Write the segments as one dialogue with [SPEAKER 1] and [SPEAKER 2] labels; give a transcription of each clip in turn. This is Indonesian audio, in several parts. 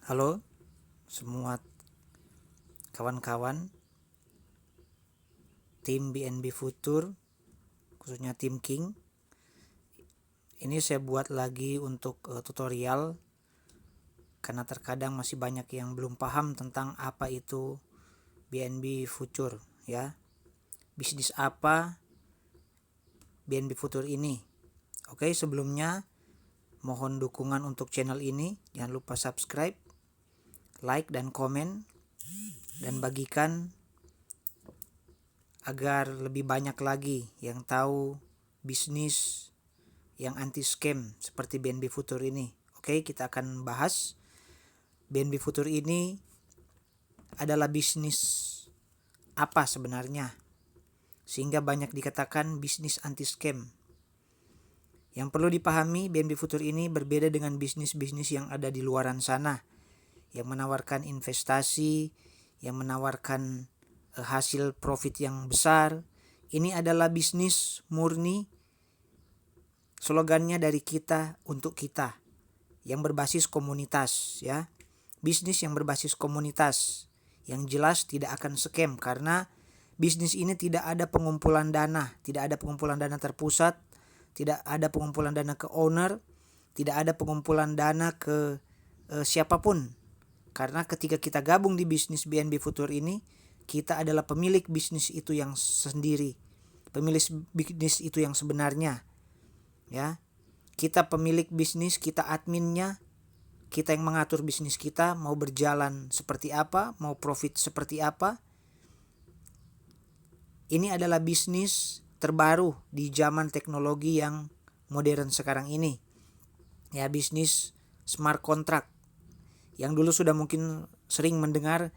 [SPEAKER 1] Halo semua kawan-kawan tim BNB Futur, khususnya tim King. Ini saya buat lagi untuk tutorial karena terkadang masih banyak yang belum paham tentang apa itu BNB Futur ya. Bisnis apa BNB Futur ini? Oke, sebelumnya mohon dukungan untuk channel ini. Jangan lupa subscribe, like dan komen, dan bagikan agar lebih banyak lagi yang tahu bisnis yang anti scam seperti BNB Futur ini. Oke, kita akan bahas BNB Futur ini adalah bisnis apa sebenarnya, sehingga banyak dikatakan bisnis anti scam. Yang perlu dipahami, BNB Futur ini berbeda dengan bisnis-bisnis yang ada di luaran sana, yang menawarkan investasi, yang menawarkan hasil profit yang besar. Ini adalah bisnis murni, slogannya dari kita untuk kita, yang berbasis komunitas ya. Bisnis yang berbasis komunitas, yang jelas tidak akan scam karena bisnis ini tidak ada pengumpulan dana, tidak ada pengumpulan dana terpusat, tidak ada pengumpulan dana ke owner, tidak ada pengumpulan dana ke siapapun. Karena ketika kita gabung di bisnis BNB Futur ini, kita adalah pemilik bisnis itu yang sendiri, pemilik bisnis itu yang sebenarnya ya. Kita pemilik bisnis, kita adminnya, kita yang mengatur bisnis kita mau berjalan seperti apa, mau profit seperti apa. Ini adalah bisnis terbaru di zaman teknologi yang modern sekarang ini. Ya, bisnis smart contract. Yang dulu sudah mungkin sering mendengar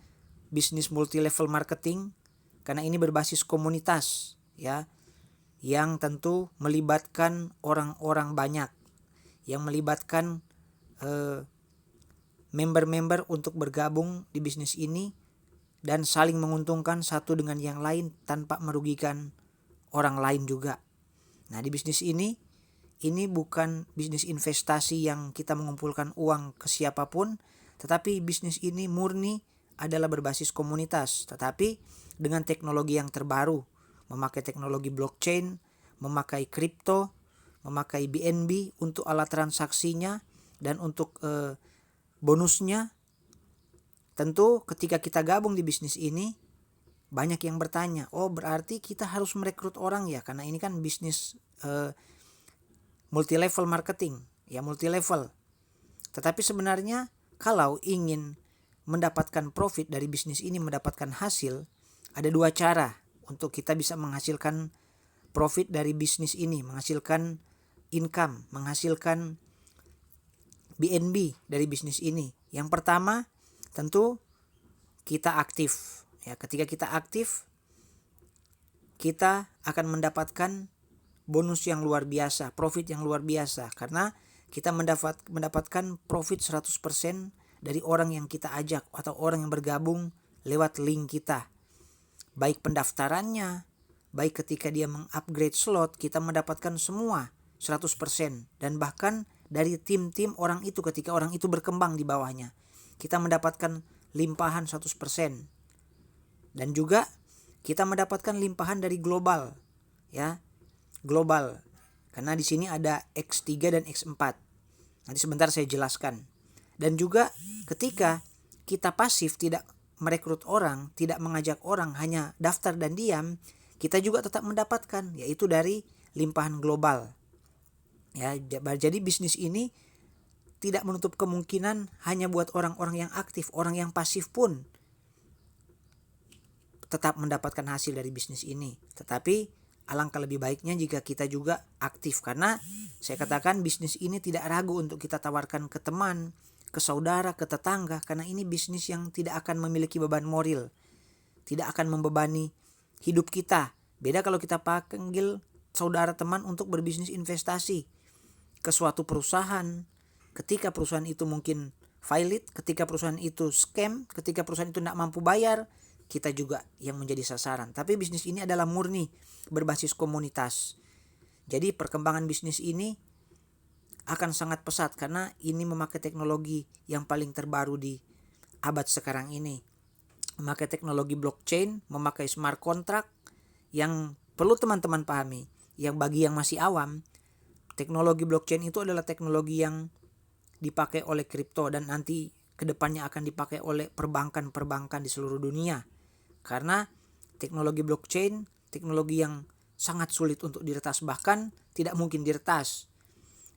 [SPEAKER 1] bisnis multi level marketing, karena ini berbasis komunitas ya, yang tentu melibatkan orang-orang banyak, yang melibatkan member-member untuk bergabung di bisnis ini dan saling menguntungkan satu dengan yang lain tanpa merugikan orang lain juga. Nah, di bisnis ini bukan bisnis investasi yang kita mengumpulkan uang ke siapapun, tetapi bisnis ini murni adalah berbasis komunitas, tetapi dengan teknologi yang terbaru, memakai teknologi blockchain, memakai kripto, memakai BNB untuk alat transaksinya, dan untuk bonusnya. Tentu ketika kita gabung di bisnis ini, banyak yang bertanya, oh berarti kita harus merekrut orang ya, karena ini kan bisnis multi level marketing ya, multi level. Tetapi sebenarnya kalau ingin mendapatkan profit dari bisnis ini, mendapatkan hasil, ada dua cara untuk kita bisa menghasilkan profit dari bisnis ini, menghasilkan income, menghasilkan BNB dari bisnis ini. Yang pertama, tentu kita aktif ya. Ketika kita aktif, kita akan mendapatkan bonus yang luar biasa, profit yang luar biasa, karena kita mendapatkan profit 100% dari orang yang kita ajak atau orang yang bergabung lewat link kita. Baik pendaftarannya, baik ketika dia mengupgrade slot, kita mendapatkan semua 100%, dan bahkan dari tim-tim orang itu ketika orang itu berkembang di bawahnya, kita mendapatkan limpahan 100%. Dan juga kita mendapatkan limpahan dari global ya. Global. Karena di sini ada X3 dan X4. Nanti sebentar saya jelaskan. Dan juga ketika kita pasif, tidak merekrut orang, tidak mengajak orang, hanya daftar dan diam, kita juga tetap mendapatkan, yaitu dari limpahan global. Ya, jadi bisnis ini tidak menutup kemungkinan hanya buat orang-orang yang aktif, orang yang pasif pun tetap mendapatkan hasil dari bisnis ini. Tetapi alangkah lebih baiknya jika kita juga aktif, karena saya katakan bisnis ini tidak ragu untuk kita tawarkan ke teman, ke saudara, ke tetangga, karena ini bisnis yang tidak akan memiliki beban moral, tidak akan membebani hidup kita. Beda kalau kita panggil saudara teman untuk berbisnis investasi ke suatu perusahaan, ketika perusahaan itu mungkin valid, ketika perusahaan itu scam, ketika perusahaan itu tidak mampu bayar, kita juga yang menjadi sasaran. Tapi bisnis ini adalah murni berbasis komunitas. Jadi perkembangan bisnis ini akan sangat pesat karena ini memakai teknologi yang paling terbaru di abad sekarang ini. Memakai teknologi blockchain, memakai smart contract yang perlu teman-teman pahami. Yang bagi yang masih awam, teknologi blockchain itu adalah teknologi yang dipakai oleh kripto dan nanti kedepannya akan dipakai oleh perbankan-perbankan di seluruh dunia. Karena teknologi blockchain, teknologi yang sangat sulit untuk diretas, bahkan tidak mungkin diretas.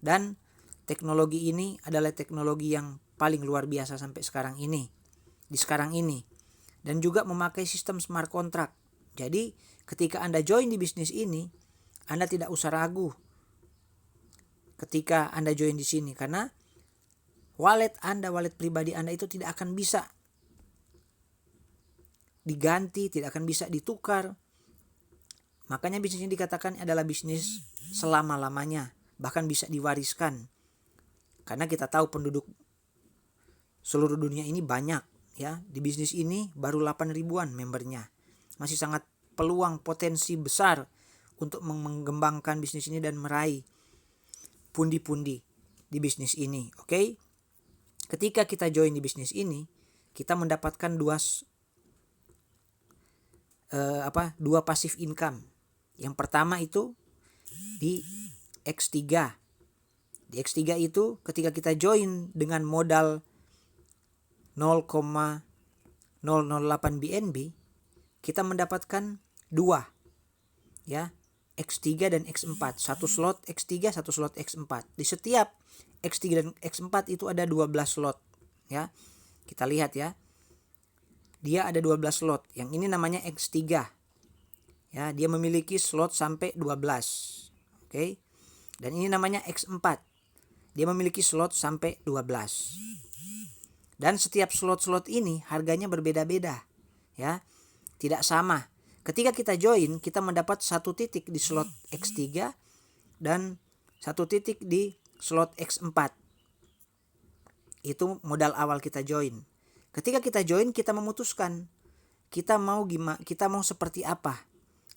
[SPEAKER 1] Dan teknologi ini adalah teknologi yang paling luar biasa sampai sekarang ini. Dan juga memakai sistem smart contract. Jadi ketika Anda join di bisnis ini, Anda tidak usah ragu ketika Anda join di sini, karena wallet pribadi Anda itu tidak akan bisa diganti, tidak akan bisa ditukar. Makanya bisnis ini dikatakan adalah bisnis selama-lamanya, bahkan bisa diwariskan. Karena kita tahu penduduk seluruh dunia ini banyak, ya. Di bisnis ini baru 8 ribuan membernya. Masih sangat peluang potensi besar untuk mengembangkan bisnis ini dan meraih pundi-pundi di bisnis ini. Oke? Ketika kita join di bisnis ini, kita mendapatkan dua passive income. Yang pertama itu di X3. Di X3 itu ketika kita join dengan modal 0,008 BNB, kita mendapatkan 2, ya, X3 dan X4. Satu slot X3, satu slot X4. Di setiap X3 dan X4 itu ada 12 slot, ya. Kita lihat ya. Dia ada 12 slot. Yang ini namanya X3. Ya, dia memiliki slot sampai 12. Oke. Dan ini namanya X4. Dia memiliki slot sampai 12. Dan setiap slot-slot ini harganya berbeda-beda, ya. Tidak sama. Ketika kita join, kita mendapat 1 titik di slot X3 dan 1 titik di slot X4. Itu modal awal kita join. Ketika kita join, kita memutuskan kita mau seperti apa.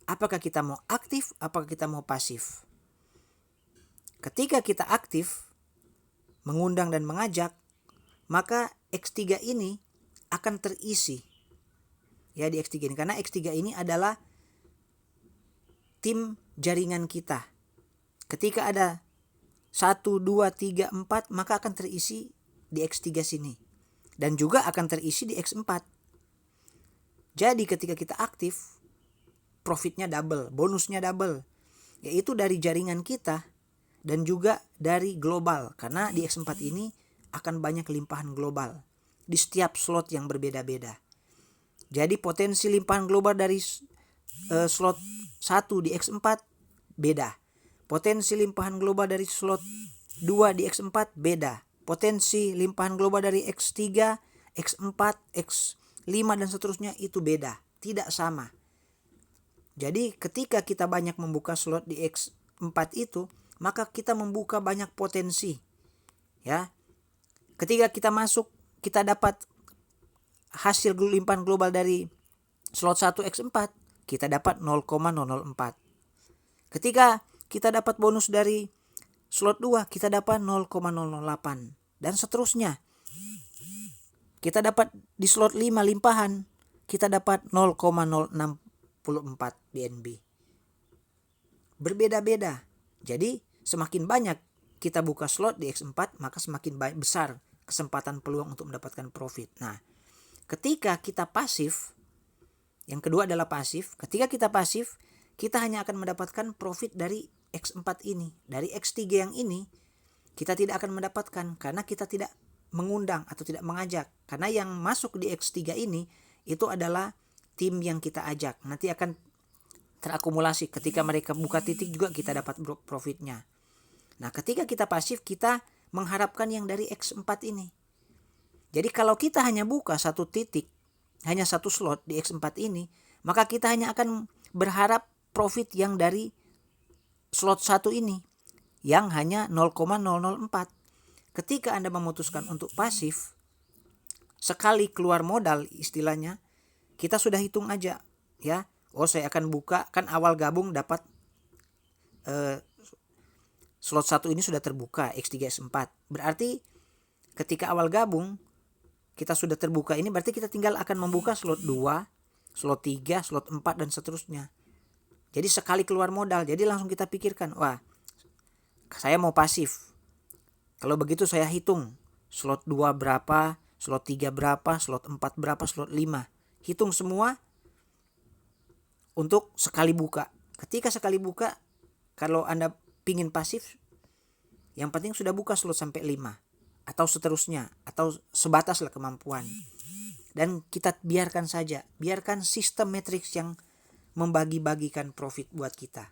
[SPEAKER 1] Apakah kita mau aktif, apakah kita mau pasif. Ketika kita aktif, mengundang dan mengajak, maka X3 ini akan terisi, ya, di X3 ini. Karena X3 ini adalah tim jaringan kita. Ketika ada 1, 2, 3, 4, maka akan terisi di X3 sini. Dan juga akan terisi di X4. Jadi ketika kita aktif, profitnya double, bonusnya double. Yaitu dari jaringan kita dan juga dari global. Karena di X4 ini akan banyak limpahan global di setiap slot yang berbeda-beda. Jadi potensi limpahan global dari slot 1 di X4 beda. Potensi limpahan global dari slot 2 di X4 beda. Potensi limpahan global dari X3, X4, X5 dan seterusnya itu beda, tidak sama. Jadi ketika kita banyak membuka slot di X4 itu, maka kita membuka banyak potensi, ya. Ketika kita masuk, kita dapat hasil limpahan global dari slot 1 X4, kita dapat 0,004. Ketika kita dapat bonus dari slot 2, kita dapat 0,008 dan seterusnya. Kita dapat di slot 5 limpahan, kita dapat 0,064 BNB. Berbeda-beda. Jadi semakin banyak kita buka slot di X4, maka semakin besar kesempatan peluang untuk mendapatkan profit. Nah, ketika kita pasif, yang kedua adalah pasif. Ketika kita pasif, kita hanya akan mendapatkan profit dari X4 ini. Dari X3 yang ini, kita tidak akan mendapatkan karena kita tidak mengundang atau tidak mengajak. Karena yang masuk di X3 ini, itu adalah tim yang kita ajak. Nanti akan terakumulasi. Ketika mereka buka titik juga kita dapat profitnya. Nah, ketika kita pasif, kita mengharapkan yang dari X4 ini. Jadi kalau kita hanya buka 1 titik, hanya 1 slot di X4 ini, maka kita hanya akan berharap profit yang dari slot 1 ini, yang hanya 0,004. Ketika Anda memutuskan untuk pasif, sekali keluar modal istilahnya, kita sudah hitung aja, ya. Oh, saya akan buka, kan awal gabung dapat slot 1 ini sudah terbuka, X3 X4. Berarti ketika awal gabung kita sudah terbuka ini, berarti kita tinggal akan membuka slot 2, slot 3, slot 4 dan seterusnya. Jadi sekali keluar modal, jadi langsung kita pikirkan, wah, saya mau pasif. Kalau begitu saya hitung slot 2 berapa, slot 3 berapa, slot 4 berapa, slot 5. Hitung semua untuk sekali buka. Ketika sekali buka, kalau Anda pingin pasif, yang penting sudah buka slot sampai 5 atau seterusnya, atau sebatas lah kemampuan. Dan kita biarkan saja, biarkan sistem matrix yang membagi-bagikan profit buat kita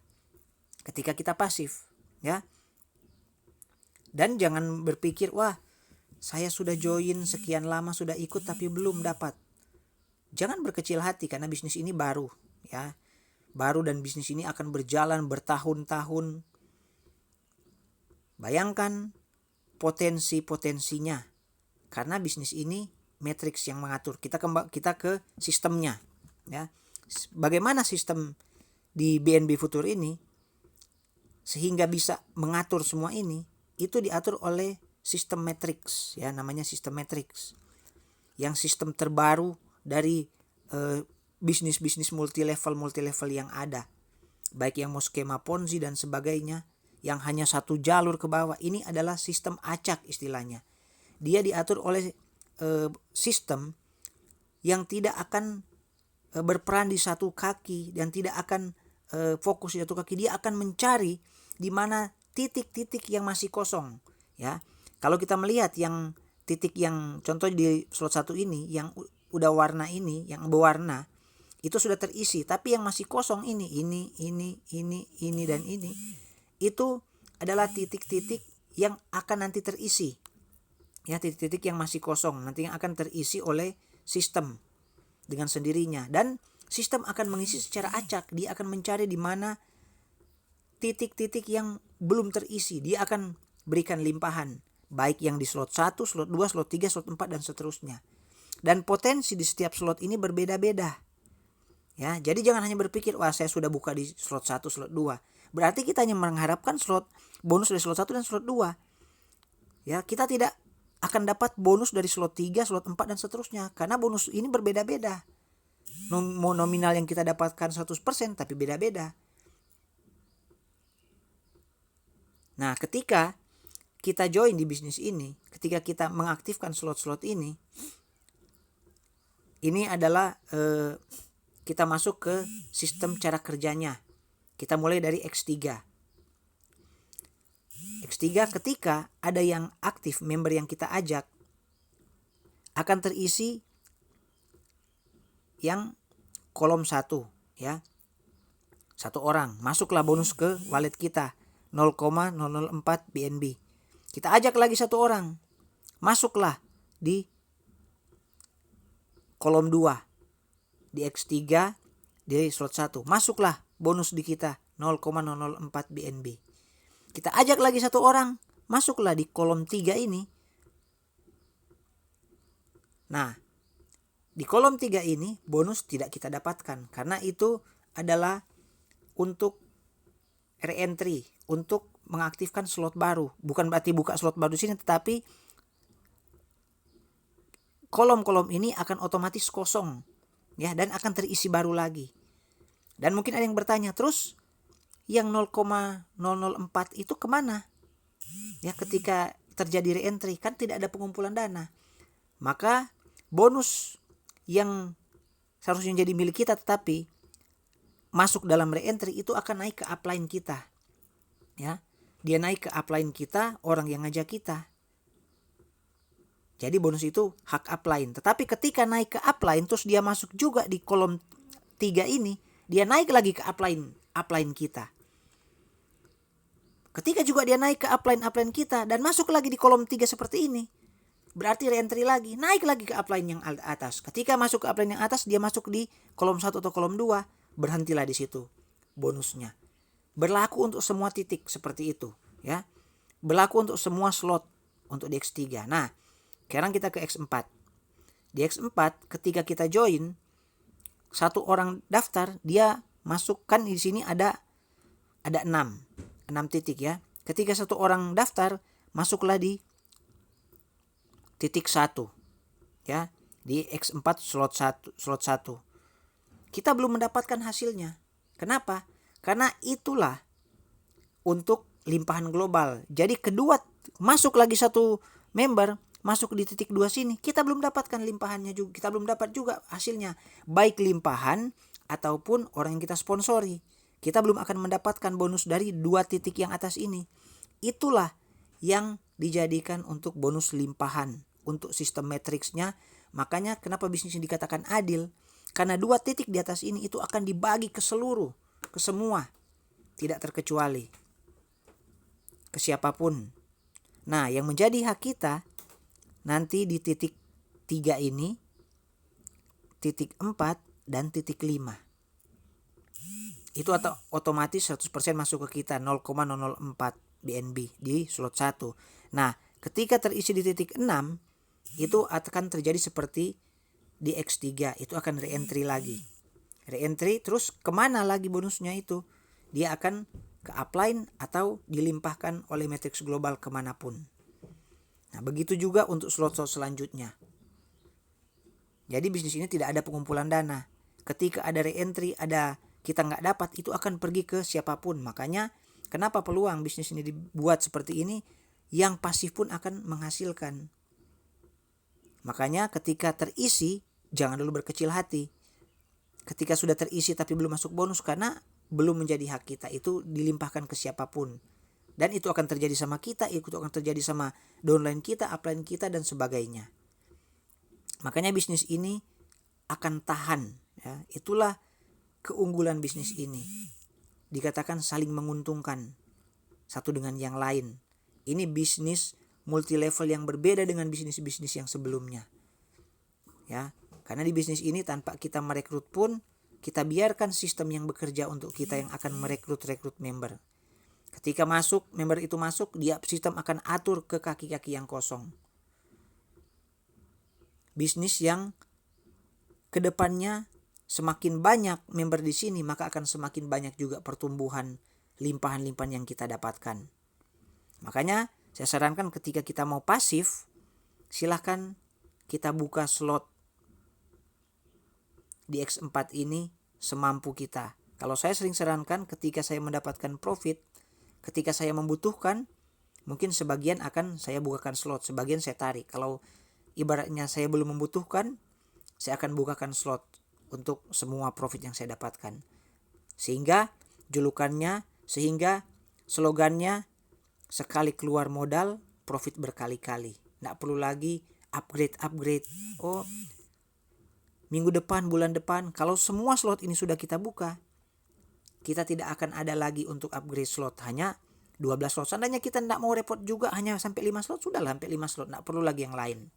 [SPEAKER 1] ketika kita pasif, ya. Dan jangan berpikir, wah, saya sudah join sekian lama, sudah ikut tapi belum dapat. Jangan berkecil hati karena bisnis ini baru, ya. Baru, dan bisnis ini akan berjalan bertahun-tahun. Bayangkan potensi-potensinya, karena bisnis ini matrix yang mengatur. Kita ke sistemnya, ya. Bagaimana sistem di BNB Futur ini sehingga bisa mengatur semua ini? Itu diatur oleh sistem matrix, ya, namanya sistem matrix. Yang sistem terbaru dari bisnis-bisnis multi level yang ada, baik yang mau skema Ponzi dan sebagainya, yang hanya satu jalur ke bawah. Ini adalah sistem acak istilahnya. Dia diatur oleh sistem yang tidak akan berperan di satu kaki dan tidak akan fokus di satu kaki. Dia akan mencari di mana titik-titik yang masih kosong, ya. Kalau kita melihat yang titik yang contoh di slot 1 ini, yang udah warna ini, yang berwarna itu sudah terisi, tapi yang masih kosong ini dan ini, itu adalah titik-titik yang akan nanti terisi, ya, titik-titik yang masih kosong nanti yang akan terisi oleh sistem dengan sendirinya. Dan sistem akan mengisi secara acak. Dia akan mencari di mana titik-titik yang belum terisi. Dia akan berikan limpahan, baik yang di slot 1, slot 2, slot 3, slot 4 dan seterusnya. Dan potensi di setiap slot ini berbeda-beda, ya. Jadi jangan hanya berpikir, wah, saya sudah buka di slot 1, slot 2. Berarti kita hanya mengharapkan slot bonus dari slot 1 dan slot 2. Ya, kita tidak akan dapat bonus dari slot 3, slot 4 dan seterusnya, karena bonus ini berbeda-beda. Nominal yang kita dapatkan 100% tapi beda-beda. Nah, ketika kita join di bisnis ini, ketika kita mengaktifkan slot-slot ini adalah kita masuk ke sistem cara kerjanya. Kita mulai dari X3. X3 ketika ada yang aktif, member yang kita ajak, akan terisi yang kolom 1, ya. 1 orang, masuklah bonus ke wallet kita 0,004 BNB. Kita ajak lagi 1 orang, masuklah di kolom 2 di X3 di slot 1, masuklah bonus di kita 0,004 BNB. Kita ajak lagi 1 orang, masuklah di kolom 3 ini. Nah, di kolom 3 ini bonus tidak kita dapatkan karena itu adalah untuk re-entry, untuk mengaktifkan slot baru. Bukan berarti buka slot baru di sini, tetapi kolom-kolom ini akan otomatis kosong, ya, dan akan terisi baru lagi. Dan mungkin ada yang bertanya, terus yang 0,004 itu kemana? Ya, ketika terjadi re-entry kan tidak ada pengumpulan dana. Maka bonus yang seharusnya jadi milik kita tetapi masuk dalam re-entry itu akan naik ke upline kita. Ya, dia naik ke upline kita, orang yang ngajak kita. Jadi bonus itu hak upline. Tetapi ketika naik ke upline terus dia masuk juga di kolom 3 ini, dia naik lagi ke upline kita. Ketika juga dia naik ke upline kita dan masuk lagi di kolom 3 seperti ini, berarti re-entry lagi, naik lagi ke upline yang atas. Ketika masuk ke upline yang atas, dia masuk di kolom 1 atau kolom 2, berhentilah di situ bonusnya. Berlaku untuk semua titik seperti itu, ya. Berlaku untuk semua slot untuk di X3. Nah, sekarang kita ke X4. Di X4 ketika kita join, 1 orang daftar, dia masukkan di sini ada 6 titik, ya. ketika satu orang daftar, masuklah di titik 1, ya, di X4 slot 1. Kita belum mendapatkan hasilnya. Kenapa? Karena itulah untuk limpahan global. Jadi kedua, masuk lagi satu member, masuk di titik 2 sini, kita belum dapatkan limpahannya juga, kita belum dapat juga hasilnya, baik limpahan ataupun orang yang kita sponsori. Kita belum akan mendapatkan bonus dari 2 titik yang atas ini. Itulah yang dijadikan untuk bonus limpahan, untuk sistem matriksnya. Makanya kenapa bisnis ini dikatakan adil, karena 2 titik di atas ini itu akan dibagi ke seluruh, ke semua, tidak terkecuali ke siapapun. Nah, yang menjadi hak kita nanti di titik 3 ini, titik 4 dan titik 5. Itu atau otomatis 100% masuk ke kita, 0,004 BNB di slot 1. Nah, ketika terisi di titik 6, itu akan terjadi seperti di X3, itu akan re-entry lagi. Re-entry terus kemana lagi bonusnya itu? Dia akan ke upline atau dilimpahkan oleh matrix global kemanapun. Nah, begitu juga untuk slot-slot selanjutnya. Jadi bisnis ini tidak ada pengumpulan dana. Ketika ada re-entry, ada kita nggak dapat, itu akan pergi ke siapapun. Makanya kenapa peluang bisnis ini dibuat seperti ini, yang pasif pun akan menghasilkan. Makanya ketika terisi, jangan dulu berkecil hati. Ketika sudah terisi tapi belum masuk bonus, karena belum menjadi hak kita, itu dilimpahkan ke siapapun. Dan itu akan terjadi sama kita, itu akan terjadi sama downline kita, upline kita, dan sebagainya. Makanya bisnis ini akan tahan, ya. Itulah keunggulan bisnis ini. Dikatakan saling menguntungkan satu dengan yang lain. Ini bisnis multi level yang berbeda dengan bisnis-bisnis yang sebelumnya. Ya, karena di bisnis ini tanpa kita merekrut pun, kita biarkan sistem yang bekerja untuk kita yang akan merekrut member. Ketika masuk, member itu masuk, dia sistem akan atur ke kaki-kaki yang kosong. Bisnis yang kedepannya semakin banyak member di sini, maka akan semakin banyak juga pertumbuhan limpahan-limpahan yang kita dapatkan. Makanya saya sarankan ketika kita mau pasif, silahkan kita buka slot di X4 ini semampu kita. Kalau saya sering sarankan ketika saya mendapatkan profit, ketika saya membutuhkan, mungkin sebagian akan saya bukakan slot, sebagian saya tarik. Kalau ibaratnya saya belum membutuhkan, saya akan bukakan slot untuk semua profit yang saya dapatkan. Sehingga slogannya, sekali keluar modal, profit berkali-kali. Nggak perlu lagi upgrade. Oh, minggu depan, bulan depan, kalau semua slot ini sudah kita buka, kita tidak akan ada lagi untuk upgrade slot. Hanya 12 slot. Seandainya kita tidak mau repot juga, hanya sampai 5 slot, sudahlah sampai 5 slot. Nggak perlu lagi yang lain.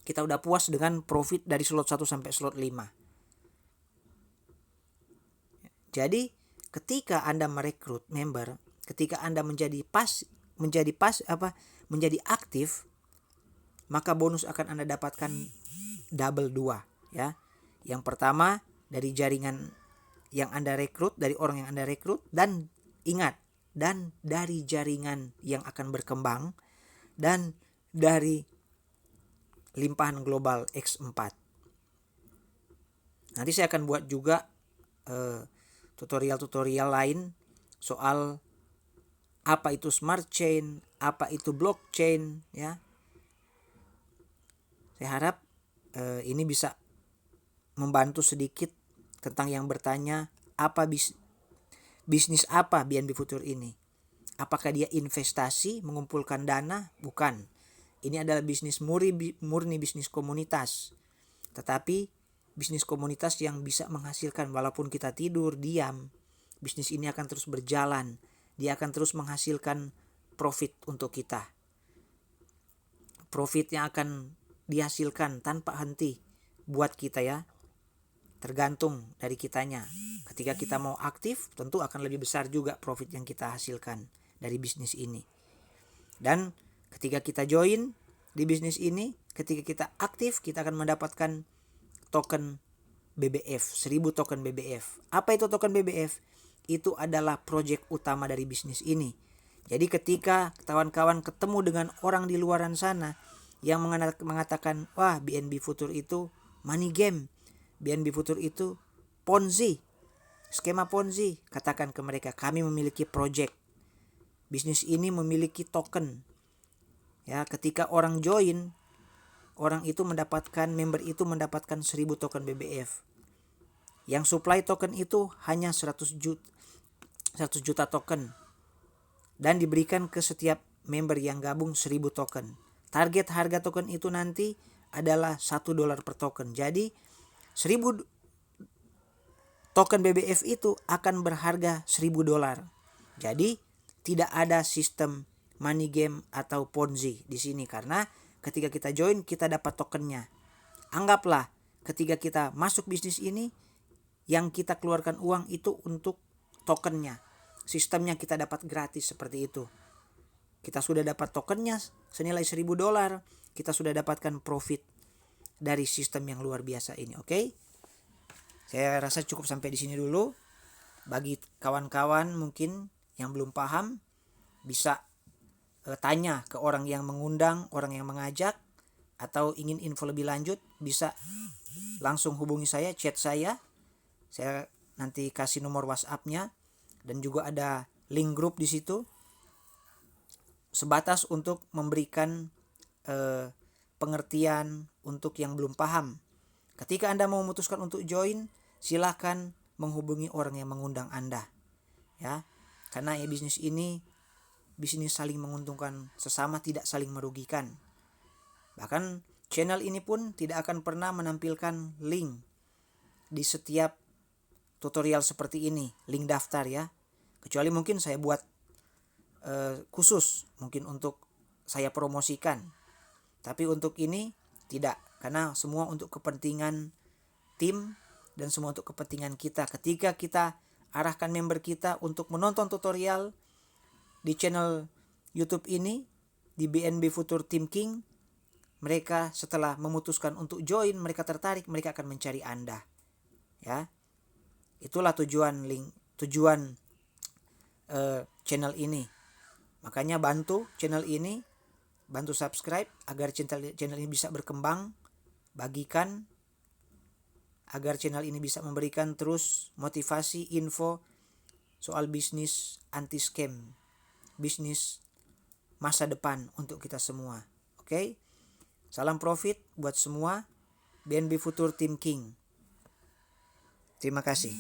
[SPEAKER 1] Kita udah puas dengan profit dari slot 1 sampai slot 5. Jadi ketika Anda merekrut member, ketika Anda menjadi aktif, maka bonus akan Anda dapatkan double 2, ya. Yang pertama dari jaringan yang Anda rekrut, dari orang yang Anda rekrut, dan ingat, dan dari jaringan yang akan berkembang, dan dari limpahan global X4. Nanti saya akan buat juga tutorial lain soal apa itu smart chain, apa itu blockchain, ya. Saya harap ini bisa membantu sedikit tentang yang bertanya apa bisnis apa BNB Future ini. Apakah dia investasi, mengumpulkan dana? Bukan. Ini adalah bisnis murni bisnis komunitas. Tetapi bisnis komunitas yang bisa menghasilkan walaupun kita tidur, diam. Bisnis ini akan terus berjalan. Dia akan terus menghasilkan profit untuk kita. Profitnya akan dihasilkan tanpa henti buat kita, ya. Tergantung dari kitanya. Ketika kita mau aktif, tentu akan lebih besar juga profit yang kita hasilkan dari bisnis ini. Dan ketika kita join di bisnis ini, ketika kita aktif, kita akan mendapatkan token BBF, 1000 token BBF. Apa itu token BBF? Itu adalah proyek utama dari bisnis ini. Jadi ketika kawan-kawan ketemu dengan orang di luaran sana yang mengatakan, wah BNB Future itu money game, BNB Future itu Ponzi, skema Ponzi, katakan ke mereka, kami memiliki project, bisnis ini memiliki token. Ya, ketika orang join, member itu mendapatkan 1000 token BBF. Yang supply token itu hanya 100 juta token. Dan diberikan ke setiap member yang gabung 1000 token. Target harga token itu nanti adalah $1 per token. Jadi 1000 token BBF itu akan berharga $1000. Jadi tidak ada sistem money game atau Ponzi di sini, karena ketika kita join kita dapat tokennya. Anggaplah ketika kita masuk bisnis ini, yang kita keluarkan uang itu untuk tokennya. Sistemnya kita dapat gratis seperti itu. Kita sudah dapat tokennya senilai $1000, kita sudah dapatkan profit dari sistem yang luar biasa ini. Oke? Saya rasa cukup sampai di sini dulu. Bagi kawan-kawan mungkin yang belum paham, bisa tanya ke orang yang mengundang, orang yang mengajak, atau ingin info lebih lanjut bisa langsung hubungi saya, chat saya. Saya nanti kasih nomor WhatsApp-nya. Dan juga ada link grup di situ, sebatas untuk memberikan pengertian untuk yang belum paham. Ketika Anda mau memutuskan untuk join, silakan menghubungi orang yang mengundang Anda, ya, karena bisnis ini bisnis saling menguntungkan sesama, tidak saling merugikan. Bahkan channel ini pun tidak akan pernah menampilkan link di setiap tutorial seperti ini, link daftar ya, kecuali mungkin saya buat khusus mungkin untuk saya promosikan. Tapi untuk ini tidak, karena semua untuk kepentingan tim dan semua untuk kepentingan kita. Ketika kita arahkan member kita untuk menonton tutorial di channel YouTube ini, di BNB Future Team King, mereka setelah memutuskan untuk join, mereka tertarik, mereka akan mencari Anda, ya. Itulah tujuan channel ini. Makanya bantu channel ini, bantu subscribe agar channel ini bisa berkembang, bagikan agar channel ini bisa memberikan terus motivasi, info soal bisnis anti scam, bisnis masa depan untuk kita semua. Oke? Salam profit buat semua. BNB Future Team King. Terima kasih.